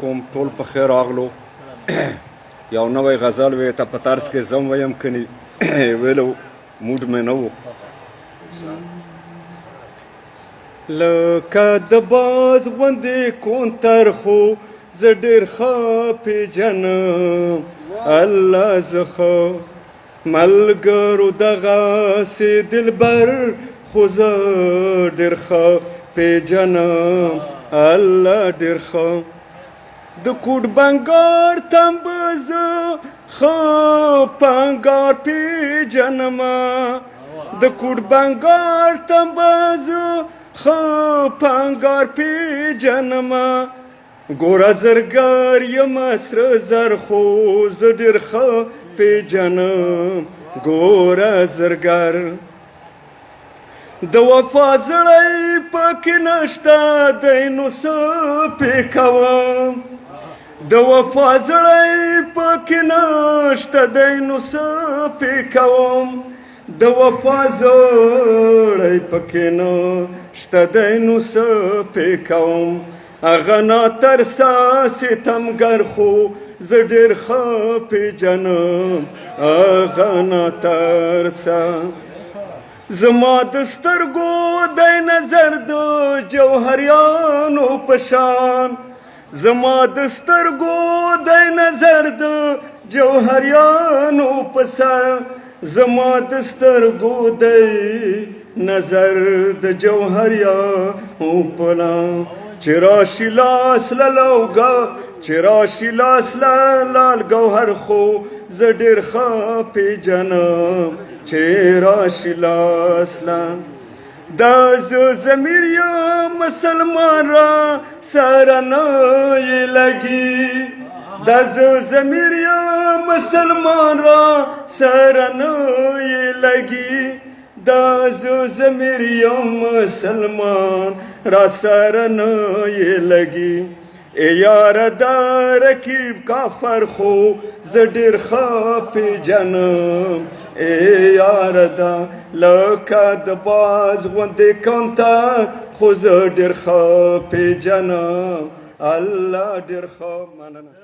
کوم ټول په خیر راغلو. یو نوی غزل وی ته په طرز کې زم ویم کني ویلو موډ مې نه و. لکه د باز غوندې کونتر خو زه ډېر ښه پېژنم الله زه ښه ملګرو دغسې دلبر خو زه ډېر ښه پېژنم الله ډېر ښه د کوټ بنګار تمبه زه ښه پنګار پېژنمه د کوټ بنګار تمبه زه ښه پنګار پېژنمه ګوره زرګر یمه سره زر خو زه ډېر ښه پېژنم ګوره زرګر د وفا زړی پکې نشته دی نو څه پې کوم د وفا زړی پکې نشته دی نو څه پې کوم د وفا زړی پکې نشته دی نو څه پې کوم هغه ناترسه ستمګر خو زه ډېر ښه پېژنم هغه ناترسه زما د سترګو دی نظر د جوهریانو په شان زما د سترګو دی نظر د جوهریانو په سر زما د سترګو دی نظر د جوهریانو په لان چې راشي لاس للوګه چې راشي لاس لال ګوهر خو زه ډېر ښه پېژنم چې راشي لاس دا زه ضمیر یم مسلمان را سره نه یې لګي دا زه ضمیر یم مسلمان را سره نه یې لګي دا زه ضمیر یم مسلمان را سره نه یې لګي ای یاره دا رقیب کافر خو زه ډېر ښه پېژنم ای یاره دا لکه د باز غوندې کونتر خو زه ډېر ښه پېژنم الله ډېر ښه مننه